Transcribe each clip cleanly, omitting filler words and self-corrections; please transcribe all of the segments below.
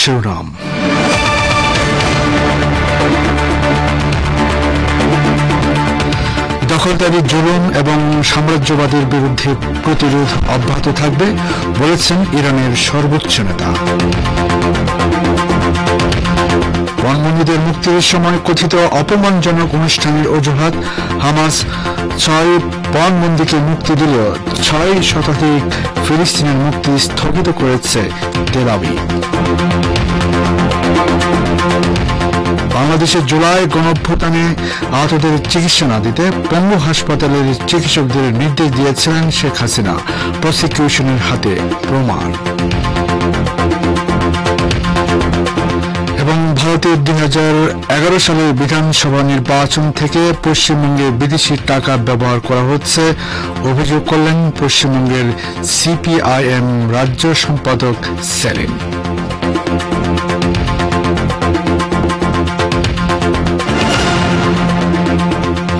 শিরোনাম। দখলদারি, জুলুম এবং সাম্রাজ্যবাদের বিরুদ্ধে প্রতিরোধ অব্যাহত থাকবে বলেছেন ইরানের সর্বোচ্চ নেতা। বন্দীদের মুক্তির সময় কথিত অপমানজনক অনুষ্ঠানের অজুহাত হামাস 6 বন্দীকে মুক্তি দিলেও 6 শতাধিক ফিলিস্তিনের মুক্তি স্থগিত করেছে তেল আবিব। বাংলাদেশের জুলাই গণঅভ্যুত্থানে আহতদের চিকিৎসা না দিতে পঙ্গু হাসপাতালের চিকিৎসকদের নির্দেশ দিয়েছিলেন শেখ হাসিনা, প্রসিকিউশনের হাতে প্রমাণ। এবং ভারতের 2011 সালের বিধানসভা নির্বাচন থেকে পশ্চিমবঙ্গে বিদেশি টাকা ব্যবহার করা হচ্ছে অভিযোগ করলেন পশ্চিমবঙ্গের সিপিআইএম রাজ্য সম্পাদক সেলিম।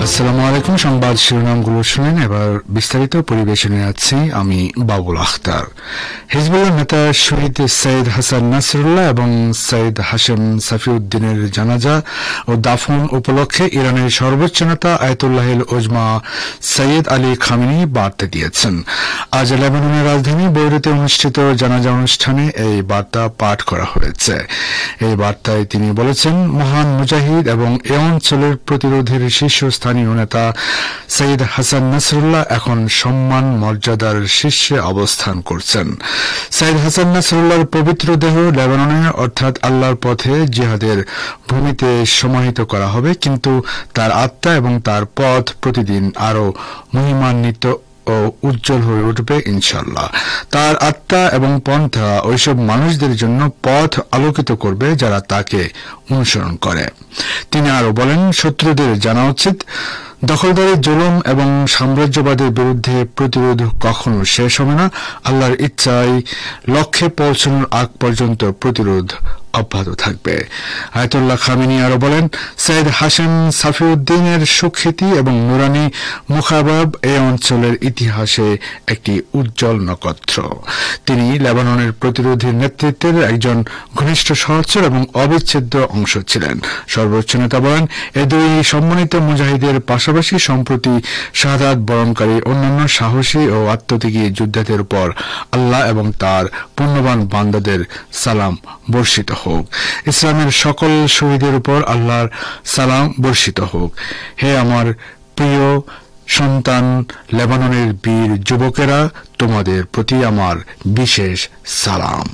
আসসালামু আলাইকুম। সংবাদ শিরোনামগুলো শুনেন, এবার বিস্তারিত পরিবেশনে আছি আমি বাবুল আখতার। হিজবুল্লাহ নেতা শহীদ সৈয়দ হাসান নাসরুল্লাহ এবং সৈয়দ হাশেম সাফিউদ্দিনের জানাজা ও দাফন উপলক্ষে ইরানের সর্বোচ্চ নেতা আয়াতুল্লাহিল উজমা সৈয়দ আলী খামেনি বার্তা দিয়েছেন। আজ লেবাননের রাজধানী বৈরুতে অনুষ্ঠিত জানাজা অনুষ্ঠানে এই বার্তা পাঠ করা হয়েছে। এই বার্তায় তিনি বলেছেন, মহান মুজাহিদ এবং এ অঞ্চলের প্রতিরোধের শীর্ষস্থানীয় নেতা সৈয়দ হাসান নাসরুল্লাহ এখন সম্মান মর্যাদার শীর্ষে অবস্থান করছেন। সৈয়দ হাসান নাসরুল্লাহর পবিত্র দেহ লেবাননে অর্থাৎ আল্লাহর পথে জিহাদের ভূমিতে সমাহিত করা হবে, কিন্তু তার আত্মা এবং তার পথ প্রতিদিন আরো মহিমান্বিত ও উজ্জ্বল হয়ে উঠবে ইনশাআল্লাহ। তার আত্মা এবং পন্থা ওইসব মানুষদের জন্য পথ আলোকিত করবে যারা তাকে অনুসরণ করে। তিনি আরো বলেন, শত্রুদের জানা উচিত দখলদারি, জুলুম এবং সাম্রাজ্যবাদের বিরুদ্ধে প্রতিরোধ কখনো শেষ হবে না। আল্লাহর ইচ্ছায় লক্ষ্যে পৌঁছানোর আগ পর্যন্ত প্রতিরোধ অব্যাহত থাকবে। আয়াতুল্লাহ খামেনি আরো বলেন, সৈয়দ হাশেম সাফিউদ্দিনের সুখ্যাতি এবং নুরানি মুখাবব এই অঞ্চলের ইতিহাসে একটি উজ্জ্বল নক্ষত্র। তিনি লেবাননের প্রতিরোধী নেতৃত্বের একজন ঘনিষ্ঠ সহচর এবং অবিচ্ছেদ্য অংশ ছিলেন। সর্বোচ্চ নেতা বলেন, এ দুই সম্মানিত মুজাহিদের পাশাপাশি সম্প্রতি শাহাদাত বরণকারী অন্যান্য সাহসী ও আত্মত্যাগী যোদ্ধাদের উপর আল্লাহ এবং তার পুণ্যবান বান্দাদের সালাম বর্ষিত হোক। ইসলামের সকল শহীদের উপর আল্লাহর সালাম বর্ষিত হোক। হে আমার প্রিয় সন্তান লেবাননের বীর যুবকেরা, তোমাদের প্রতি আমার বিশেষ সালাম।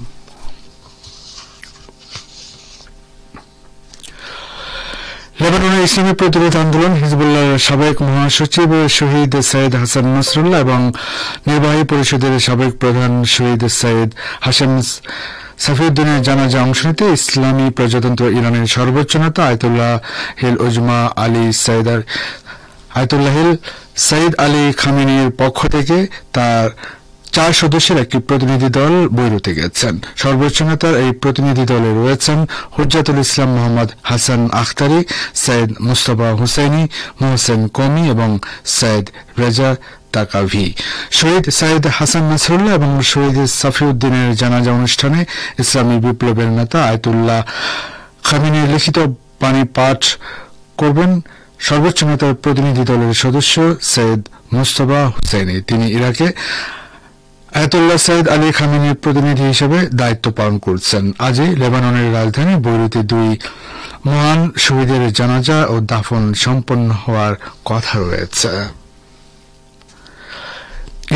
লেবাননের ইসলামী প্রতিরোধ আন্দোলন হিজবুল্লাহর সাবেক মহাসচিব শহীদ সৈয়দ হাসান নাসরুল্লাহ এবং নির্বাহী পরিষদের সাবেক প্রধান শহীদ সৈয়দ হাশেম সাফিউদ্দিনের জানাজা অংশ নিতে ইসলামী প্রজাতন্ত্র ইরানের সর্বোচ্চ নেতা আয়াতুল্লাহিল উজমা আয়াতুল্লাহিল সৈয়দ আলী খামেনির পক্ষ থেকে তার 4 সদস্যের একটি প্রতিনিধি দল বৈরুতে গেছেন। সর্বোচ্চ নেতার এই প্রতিনিধি দলে রয়েছেন হুজ্জাতুল ইসলাম মোহাম্মদ হাসান আখতারি, সৈয়দ মুস্তফা হুসাইনি, মোহসেন কমি এবং সৈয়দ রেজা তাকাভি। শহীদ সৈয়দ হাসান নাসরুল্লাহ এবং শহীদ সাফিউদ্দিনের জানাজা অনুষ্ঠানে ইসলামী বিপ্লবের নেতা আয়াতুল্লাহ খামেনির লিখিত বাণী পাঠ করবেন সর্বোচ্চ নেতার প্রতিনিধি দলের সদস্য সৈয়দ মুস্তফা হুসাইনি। তিনি ইরাকে আয়াতুল্লাহ সৈয়দ আলী খামেনির প্রতিনিধি হিসেবে দায়িত্ব পালন করছেন। আজই লেবাননের রাজধানী বৈরুতে 2 মহান শহীদের জানাজা ও দাফন সম্পন্ন হওয়ার কথা রয়েছে।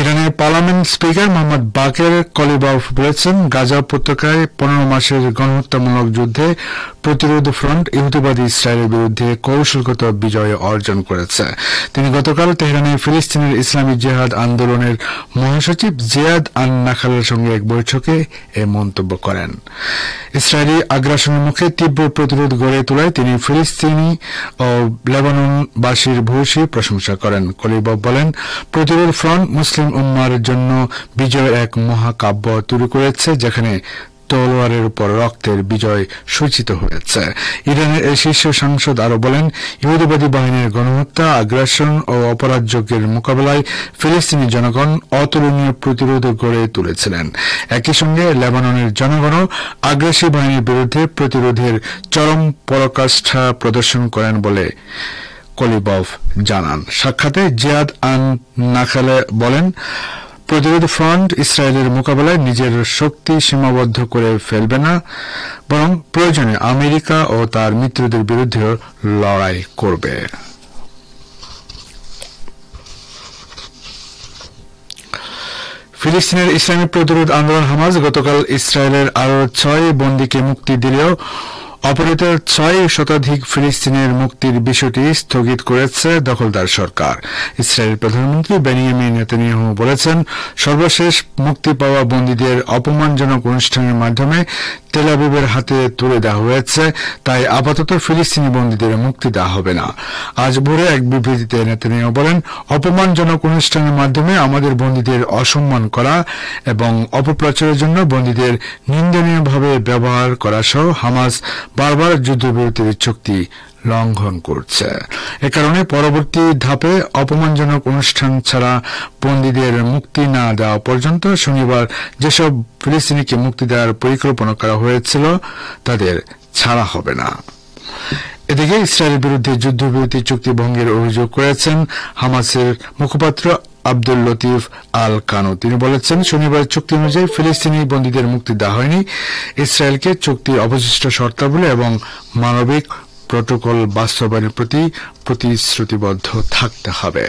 ইরানের পার্লামেন্ট স্পিকার মোহাম্মদ বাকের কলিবাফ বলেছেন, গাজা উপত্যকায় 15 মাসের গণহত্যামূলক যুদ্ধে প্রতিরোধ ফ্রন্ট ইহুদিবাদী ইসরায়েলের বিরুদ্ধে কৌশলগত বিজয় অর্জন করেছে। তিনি গতকাল তেহরানে ফিলিস্তিনের ইসলামী জিহাদ আন্দোলনের মহাসচিব জিয়াদ আন নাখালের সঙ্গে এক বৈঠকে এ মন্তব্য করেন। ইসরায়েলি আগ্রাসনের মুখে তীব্র প্রতিরোধ গড়ে তোলায় তিনি ফিলিস্তিনি ও লেবাননবাসীর ভূয়সী প্রশংসা করেন। কলিবাফ বলেন, প্রতিরোধ ফ্রন্ট মুসলিম উম্মার জন্য বিজয়ের এক মহাকাব্য তৈরি করেছে, যেখানে তলোয়ারের উপর রক্তের বিজয় সূচিত হয়েছে। ইরানের এই শীর্ষ সাংসদ আরো বলেন, ইহুদিবাদী বাহিনীর গণহত্যা, আগ্রাসন ও অপরাধযজ্ঞের মোকাবেলায় ফিলিস্তিনি জনগণ অতুলনীয় প্রতিরোধ গড়ে তুলেছিলেন। একই সঙ্গে লেবাননের জনগণও আগ্রাসী বাহিনীর বিরুদ্ধে প্রতিরোধের চরম পরাকাষ্ঠা প্রদর্শন করেন বলে কলিবভ জানান। সাক্ষাতে জিয়াদ আন নাখালে বলেন, প্রতিরোধ ফ্রন্ট ইসরায়েলের মোকাবেলায় নিজের শক্তি সীমাবদ্ধ করে ফেলবে না, বরং প্রয়োজনে আমেরিকা ও তার মিত্রদের বিরুদ্ধেও লড়াই করবে। ফিলিস্তিনের ইসলামী প্রতিরোধ আন্দোলন হামাস গতকাল ইসরায়েলের আরো 6 বন্দীকে মুক্তি দিলেও অপহৃত 6 শতাধিক ফিলিস্তিনের মুক্তির বিষয়টি স্থগিত করেছে দখলদার সরকার। ইসরায়েলের প্রধানমন্ত্রী বেনিয়ামিন নেতানিয়াহু বলেছেন, সর্বশেষ মুক্তি পাওয়া বন্দীদের অপমানজনক অনুষ্ঠানের মাধ্যমে তেল আবিবের হাতে তুলে দেওয়া হয়েছে, তাই আপাতত ফিলিস্তিনি বন্দীদের মুক্তি দেওয়া হবে না। আজ ভোরে এক বিবৃতিতে নেতানিয়াহু বলেন, অপমানজনক অনুষ্ঠানের মাধ্যমে আমাদের বন্দীদের অসম্মান করা এবং অপপ্রচারের জন্য বন্দীদের নিন্দনীয়ভাবে ব্যবহার করা সহ হামাস বারবার যুদ্ধবিরতির চুক্তি লঙ্ঘন করছে। এ কারণে পরবর্তী ধাপে অপমানজনক অনুষ্ঠান ছাড়া বন্দীদের মুক্তি না দেওয়া পর্যন্ত শনিবার যেসব ফিলিস্তিনিকে মুক্তি দেওয়ার পরিকল্পনা করা হয়েছিল তাদের ছাড়া হবে না। এদিকে ইসরায়েলের বিরুদ্ধে যুদ্ধবিরতি চুক্তি ভঙ্গের অভিযোগ করেছেন হামাসের মুখপাত্র আব্দুল লতিফ আল কানু। তিনি বলেছেন, শনিবার চুক্তি অনুযায়ী ফিলিস্তিনি বন্দীদের মুক্তি দেওয়া হয়নি। ইসরায়েলকে চুক্তির অবশিষ্ট শর্তাবলী এবং মানবিক প্রটোকল বাস্তবায়নের প্রতি প্রতিশ্রুতিবদ্ধ থাকতে হবে।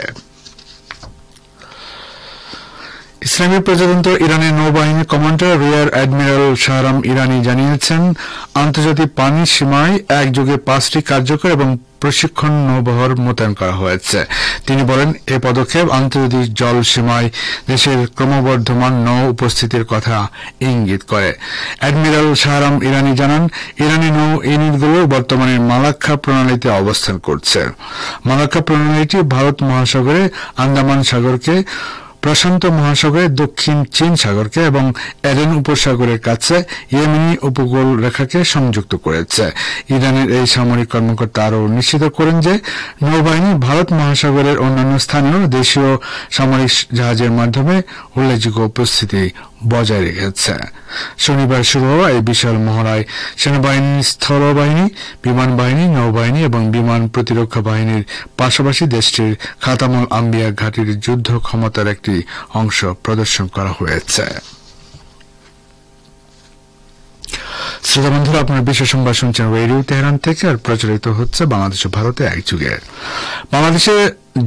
ইসলামী প্রজাতন্ত্র ইরানের নৌবাহিনীর কমান্ডার রিয়ার অ্যাডমিরাল শাহরাম ইরানি জানিয়েছেন, আন্তর্জাতিক পানি সীমায় একযোগে 5টি কার্যকর এবং প্রশিক্ষণ নৌবহর মোতায়েন করা হয়েছে। তিনি বলেন, এ পদক্ষেপ আন্তর্জাতিক জল সীমায় দেশের ক্রমবর্ধমান নৌ উপস্থিতির কথা ইঙ্গিত করে। অ্যাডমিরাল শাহরাম ইরানি জানান, ইরানি নৌ ইউনিটগুলো বর্তমানে মালাক্কা প্রণালীতে অবস্থান করছে। মালাক্কা প্রণালীটি ভারত মহাসাগরে আন্দামান সাগরকে, প্রশান্ত মহাসাগরে দক্ষিণ চীন সাগরকে এবং এডেন উপসাগরের কাছে ইয়েমেনি উপকূল রেখাকে সংযুক্ত করেছে। ইরানের এই সামরিক কর্মকর্তা আরও নিশ্চিত করেন যে নৌবাহিনী ভারত মহাসাগরের অন্যান্য স্থানীয় দেশীয় সামরিক জাহাজের মাধ্যমে উল্লেখযোগ্য উপস্থিতি বজায় রেখেছে। শনিবার শুরু হওয়া এই বিশাল মহড়ায় সেনাবাহিনী, স্থলবাহিনী, বিমান বাহিনী, নৌবাহিনী এবং বিমান প্রতিরক্ষা বাহিনীর পাশাপাশি দেশটির খাতামুল আম্বিয়া ঘাঁটির যুদ্ধ ক্ষমতার একটি অংশ প্রদর্শন করা হয়েছে। শ্রোতা বন্ধুরা, আপনার বিশেষ সংবাদ শুনছেন রেডিও তেহরান থেকে, আর প্রচারিত হচ্ছে বাংলাদেশ ও ভারতে একযুগে। বাংলাদেশে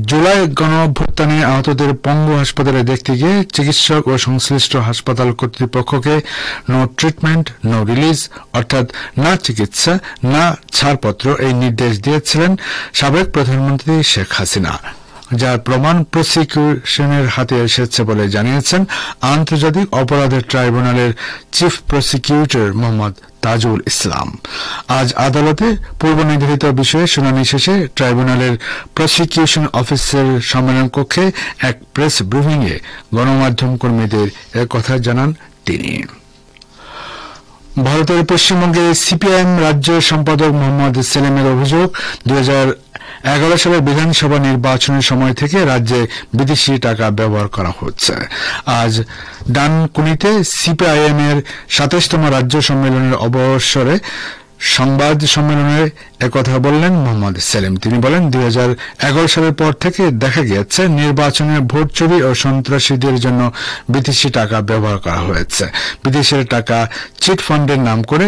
জুলাই গণঅভ্যুত্থানে আহতদের পঙ্গু হাসপাতালে দেখতে গিয়ে চিকিৎসক ও সংশ্লিষ্ট হাসপাতাল কর্তৃপক্ষকে নো ট্রিটমেন্ট নো রিলিজ, অর্থাৎ না চিকিৎসা না ছাড়পত্র এই নির্দেশ দিয়েছিলেন সাবেক প্রধানমন্ত্রী শেখ হাসিনা, যার প্রমাণ প্রসিকিউশনের হাতে এসেছে বলে জানিয়েছেন আন্তর্জাতিক অপরাধের ট্রাইব্যুনালের চিফ প্রসিকিউটর মোহাম্মদ তাজুল ইসলাম। আজ আদালতে পূর্ব নির্ধারিত বিষয়ে শুনানি শেষে ট্রাইব্যুনালের প্রসিকিউশন অফিসের সম্মেলন কক্ষে এক প্রেস ব্রিফিংয়ে গণমাধ্যম কর্মীদের একথা জানান তিনি। ভারতের পশ্চিমবঙ্গে সিপিআইএম রাজ্য সম্পাদক মোহাম্মদ সেলিমের অভিযোগ, 2011 সালের বিধানসভা নির্বাচনের সময় থেকে রাজ্যে বিদেশি টাকা ব্যবহার করা হচ্ছে। আজ ডানকুনিতে সিপিআইএম এর 27তম রাজ্য সম্মেলনের অবসরে সংবাদ সম্মেলনে একথা বললেন মোহাম্মদ সেলিম। তিনি বলেন, 2011 সালের পর থেকে দেখা গিয়েছে নির্বাচনে ভোট চুরি ও সন্ত্রাসীদের জন্য বিদেশি টাকা ব্যবহার করা হয়েছে। বিদেশের টাকা চিট ফান্ডের নাম করে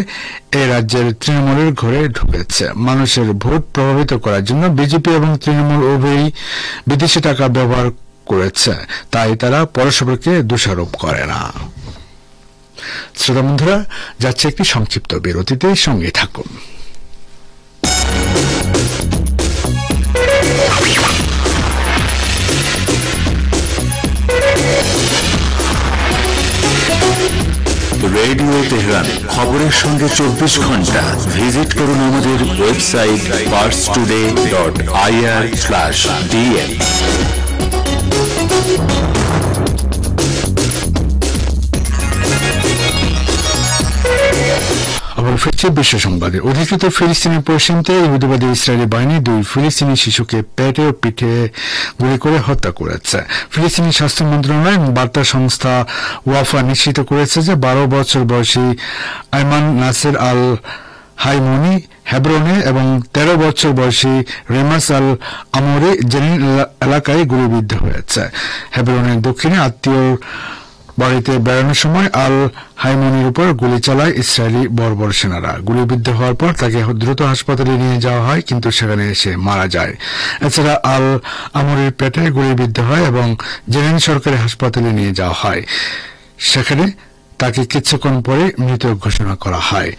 এই রাজ্যের তৃণমূলের ঘরে ঢুকেছে। মানুষের ভোট প্রভাবিত করার জন্য বিজেপি এবং তৃণমূল উভয়ই বিদেশি টাকা ব্যবহার করেছে, তাই তারা পরস্পরকে দোষারোপ করে না। শ্রোতা বন্ধুরা, যাচ্ছে একটি সংক্ষিপ্ত বিরতিতে, সঙ্গে থাকুন। রেডিও তেহরান, খবরের সঙ্গে 24 ঘন্টা। ভিজিট করুন আমাদের ওয়েবসাইট parstoday.ir/dn। আবার ফিরছে বিশ্ব সংবাদে। অধিকৃত ফিলিস্তিনের পশ্চিমতে ইহুদিবাদী ইসরায়েলি বাহিনী 2 ফিলিস্তিনি শিশুকে পেটে ও পিঠে গুলি করে হত্যা করেছে। ফিলিস্তিনি স্বাস্থ্য মন্ত্রণালয় এবং বার্তা সংস্থা ওয়াফা নিশ্চিত করেছে যে 12 বছর বয়সী আইমান নাসের আল হাইমনি হেব্রনে এবং 13 বছর বয়সী রেমাস আল আমরি জেনিন এলাকায় গুলিবিদ্ধ হয়েছে। হেব্রনের দক্ষিণে আত্মীয় বাড়িতে বেড়ানোর সময় আল হাইমনির উপর গুলি চালায় ইসরায়েলি বর্বর সেনারা। গুলিবিদ্ধ হওয়ার পর তাকে দ্রুত হাসপাতালে নিয়ে যাওয়া হয়, কিন্তু সেখানে এসে মারা যায়। এছাড়া আল আমরির পেটে গুলিবিদ্ধ হয় এবং জেনিন সরকারি হাসপাতালে নিয়ে যাওয়া হয়। সেখানে তাকে কিছুক্ষণ পরে মৃত ঘোষণা করা হয়।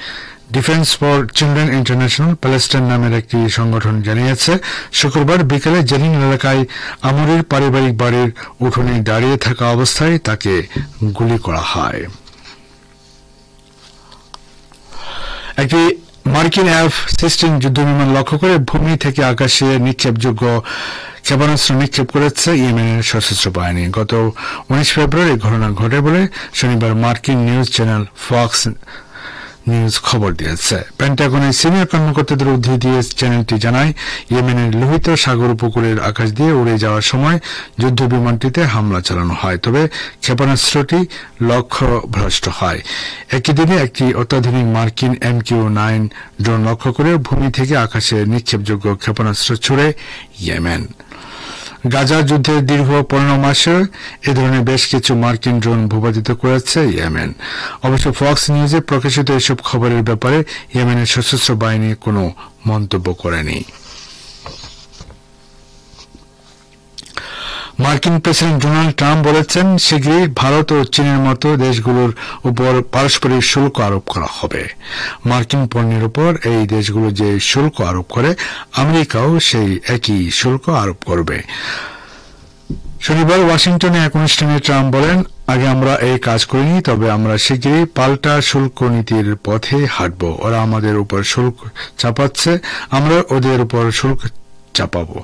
Defence for children international Palestine নামের একটি সংগঠন জানিয়েছে, শুক্রবার বিকেলে জেনিন এলাকায় আমরির পারিবারিক বাড়ির উঠোনে দাঁড়িয়ে থাকা অবস্থায় তাকে গুলি করা হয়। একটি মার্কিন F-16 যুদ্ধবিমান লক্ষ্য করে ভূমি থেকে আকাশে নিক্ষেপযোগ্য ক্ষেপণাস্ত্র নিক্ষেপ করেছে ইয়েমেনের সশস্ত্র বাহিনী। গত 19 ফেব্রুয়ারি ঘটনা ঘটে বলে শনিবার মার্কিন নিউজ চ্যানেল ফক্স নিউজ খবর দিয়েছে। পেন্টাগনের সিনিয়র কর্মকর্তাদের উদ্ধৃতি দিয়ে চ্যানেলটি জানায়, ইয়েমেনের লোহিত সাগর উপকূলের আকাশ দিয়ে উড়ে যাওয়ার সময় যুদ্ধ বিমানটিতে হামলা চালানো হয়, তবে ক্ষেপণাস্ত্রটি লক্ষ্যভ্রষ্ট হয়। একই দিনে একটি অত্যাধুনিক মার্কিন MQ-9 ড্রোন লক্ষ্য করে ভূমি থেকে আকাশে নিক্ষেপযোগ্য ক্ষেপণাস্ত্র ছুড়ে ইয়েমেন। গাজা যুদ্ধের দীর্ঘ 15 মাসে এ ধরনের বেশ কিছু মার্কিন ড্রোন ভূপাতিত করেছে ইয়েমেন। অবশ্য ফক্স নিউজে প্রকাশিত এসব খবরের ব্যাপারে ইয়েমেনের সশস্ত্র বাহিনী কোনো মন্তব্য করেনি। মার্কিন প্রেসিডেন্ট ডোনাল্ড ট্রাম্প বলেছেন, শীঘ্রই ভারত ও চীনের মতো দেশগুলোর উপর পারস্পরিক শুল্ক আরোপ করা হবে। মার্কিন পণ্যের উপর এই দেশগুলো যে শুল্ক আরোপ করে, আমেরিকাও সেই একই শুল্ক আরোপ করবে। শনিবার ওয়াশিংটনে এক অনুষ্ঠানে ট্রাম্প বলেন, আগে আমরা এই কাজ করিনি, তবে আমরা শীঘ্রই পাল্টা শুল্ক নীতির পথে হাঁটব। ওরা আমাদের উপর শুল্ক চাপাচ্ছে, আমরা ওদের উপর শুল্ক চাপাবো।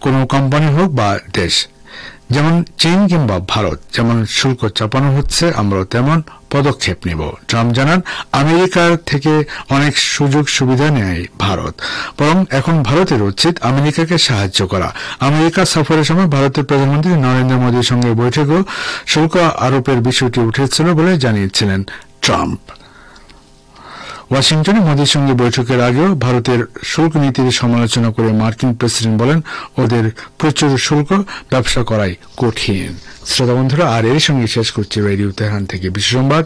কোনো কোম্পানি হোক বা দেশ, যেমন চীন কিংবা ভারত যেমন শুল্ক চাপানো হচ্ছে, আমরাও তেমন পদক্ষেপ নেব। ট্রাম্প জানান, আমেরিকার থেকে অনেক সুযোগ সুবিধা নেয় ভারত, বরং এখন ভারতের উচিত আমেরিকাকে সাহায্য করা। আমেরিকা সফরের সময় ভারতের প্রধানমন্ত্রী নরেন্দ্র মোদীর সঙ্গে বৈঠকেও শুল্ক আরোপের বিষয়টি উঠেছিল বলে জানিয়েছিলেন ট্রাম্প। ওয়াশিংটনে মোদীর সঙ্গে বৈঠকের আগেও ভারতের শুল্ক নীতির সমালোচনা করে মার্কিন প্রেসিডেন্ট বলেন, ওদের প্রচুর শুল্ক, ব্যবসা করাই কঠিন। শ্রোতা বন্ধুরা, আর এর সঙ্গে শেষ করছি রেডিও তেহরান থেকে বিশ্ব সংবাদ।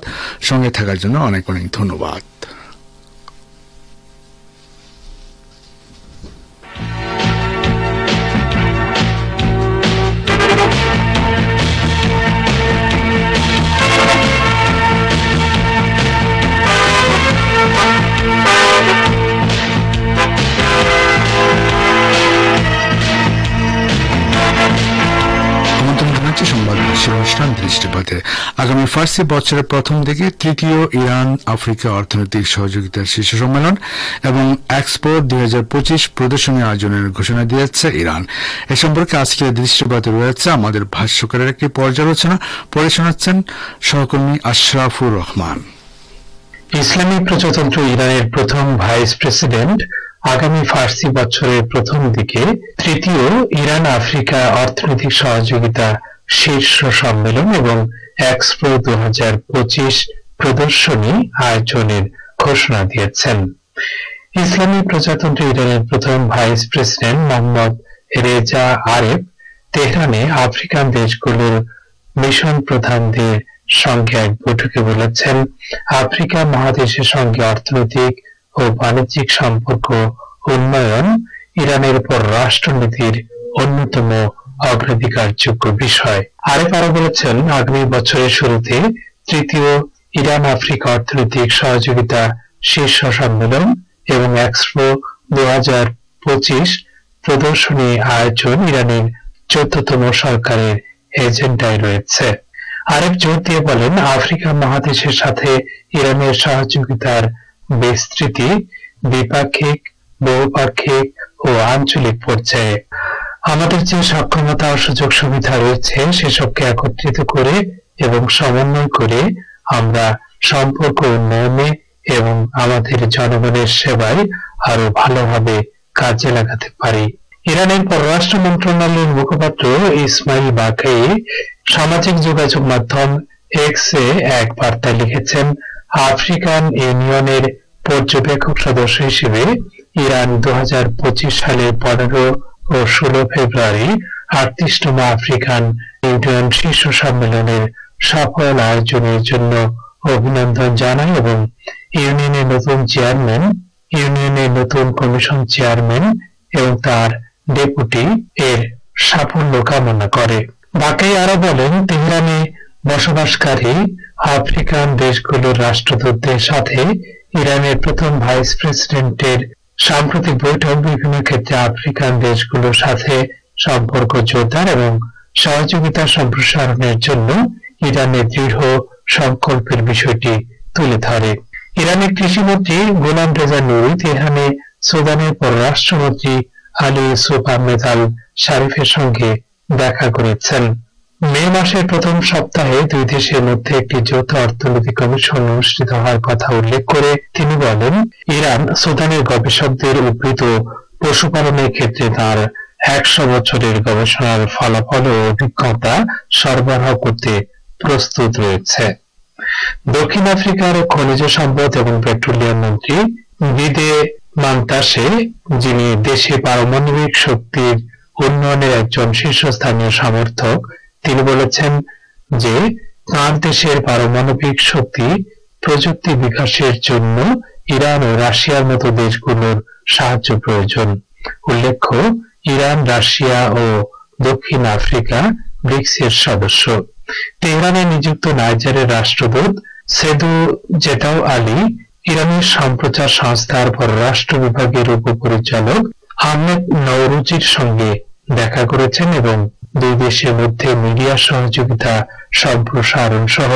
সঙ্গে থাকার জন্য অনেক অনেক ধন্যবাদ। অনুষ্ঠান দৃষ্টিপাতে আগামী ফার্সি বছরের প্রথম দিকে তৃতীয় ইরান আফ্রিকা অর্থনৈতিক সহযোগিতার শীর্ষ সম্মেলন এবং এক্সপো 2025 প্রদর্শনী আয়োজনের ঘোষণা দিয়েছে ইরান। এ সম্পর্কে আজকের দৃষ্টিপাতে রয়েছে আমাদের ভাষ্যকারের একটি পর্যালোচনা। পড়ে শোনাচ্ছেন সহকর্মী আশরাফুর রহমান। ইসলামী প্রজাতন্ত্র ইরানের প্রথম ভাইস প্রেসিডেন্ট আগামী ফার্সি বছরের প্রথম দিকে তৃতীয় ইরান আফ্রিকা অর্থনৈতিক সহযোগিতা শীর্ষ সম্মেলন এবং এক্সপো 2025 প্রদর্শনী আয়োজনের ঘোষণা দিয়েছেন। ইসলামী প্রজাতন্ত্র ইরানের প্রথম vice president Mohammad Reza Aref তেহরানে আফ্রিকান দেশগুলোর মিশন প্রধানদের সঙ্গে এক বৈঠকে বলেছেন, আফ্রিকা মহাদেশের সঙ্গে অর্থনৈতিক ও বাণিজ্যিক সম্পর্ক উন্নয়ন ইরানের উপর রাষ্ট্রনীতির অন্যতম অগ্রাধিকারযোগ্য বিষয়। আরেফ আরো বলেছেন, আগামী বছরের শুরুতে তৃতীয় ইরান আফ্রিকা অর্থনৈতিক সহযোগিতা শীর্ষ সম্মেলন এবং এক্সপো 2025 প্রদর্শনী আয়োজন ইরানের 14তম সরকারের এজেন্ডায় রয়েছে। আরেফ জোর দিয়ে বলেন, আফ্রিকা মহাদেশের সাথে ইরানের সহযোগিতার বিস্তৃতি দ্বিপাক্ষিক, বহুপাক্ষিক ও আঞ্চলিক পর্যায়ে। আমাদের যে সক্ষমতা ও সুযোগ সুবিধা রয়েছে সেসবকে একত্রিত করে এবং সমন্বয় করে আমরা সম্পর্ক উন্নয়নে এবং আমাদের জনগণের সেবায় আরো ভালোভাবে কাজে লাগাতে পারি। ইরানের পররাষ্ট্র মন্ত্রণালয়ের মুখপাত্র ইসমাইল বাকাই সামাজিক যোগাযোগ মাধ্যম এক্সে এক বার্তায় লিখেছেন, আফ্রিকান ইউনিয়নের পর্যবেক্ষক সদস্য হিসেবে ইরান 2025 সালের 15 ও 16 ফেব্রুয়ারি 38তম আফ্রিকান ইউনিয়ন শীর্ষ সম্মেলনের সফল আয়োজনের জন্য অভিনন্দন জানায় এবং ইউনিয়নের নতুন কমিশন চেয়ারম্যান এবং তার ডেপুটি এর সাফল্য কামনা করে। বাকাই আরো বলেন, তেহরানে বসবাসকারী আফ্রিকান দেশগুলোর রাষ্ট্রদূতদের সাথে ইরানের প্রথম ভাইস প্রেসিডেন্টের সাম্প্রতিক বৈঠক বিভিন্ন ক্ষেত্রে আফ্রিকান দেশগুলোর সাথে সম্পর্ক জোরদার এবং সহযোগিতা সম্প্রসারণের জন্য ইরানের দৃঢ় সংকল্পের বিষয়টি তুলে ধরে। ইরানের কৃষিমন্ত্রী গোলাম রেজা নুরি তেহরানে সুদানের পররাষ্ট্রমন্ত্রী আলী ইউসুফ আহমেদ আল শারিফের সঙ্গে দেখা করেছেন। মে মাসের প্রথম সপ্তাহে দুই দেশের মধ্যে একটি যৌথ অর্থনৈতিক কমিশন অনুষ্ঠিত হওয়ার কথা উল্লেখ করে তিনি বলেন, ইরান সুদানের গবেষকদের উদ্ভিদ ও পশুপালনের ক্ষেত্রে তার 100 বছরের গবেষণার ফলাফল ও অভিজ্ঞতা সরবরাহ করতে প্রস্তুত রয়েছে। দক্ষিণ আফ্রিকার খনিজ সম্পদ এবং পেট্রোলিয়াম মন্ত্রী বিদে মান্তাসে, যিনি দেশে পারমাণবিক শক্তির উন্নয়নের একজন শীর্ষস্থানীয় সমর্থক, তিনি বলেছেন যে তার দেশের পারমাণবিক শক্তি প্রযুক্তি বিকাশের জন্য ইরান ও রাশিয়ার মতো দেশগুলোর সাহায্য প্রয়োজন। উল্লেখ্য, ইরান, রাশিয়া ও দক্ষিণ আফ্রিকা ব্রিক্সের সদস্য। তেহরানে নিযুক্ত নাইজারের রাষ্ট্রদূত সেদু জেটাও আলী ইরানের সম্প্রচার সংস্থার পররাষ্ট্র বিভাগের উপপরিচালক আহমেদ নওরুজির সঙ্গে দেখা করেছেন এবং দুই দেশের মধ্যে মিডিয়া সহযোগিতা সম্প্রসারণ সহ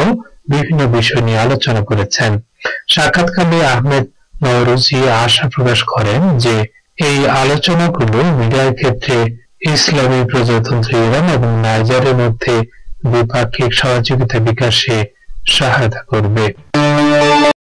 বিভিন্ন বিষয় নিয়ে আলোচনা করেছেন। সাক্ষাৎকারে আহমেদ নওরুজি আশা প্রকাশ করেন যে এই আলোচনাগুলো মিডিয়ার ক্ষেত্রে ইসলামী প্রজাতন্ত্র ইরান এবং নাইজারের মধ্যে দ্বিপাক্ষিক সহযোগিতা বিকাশে সহায়তা করবে।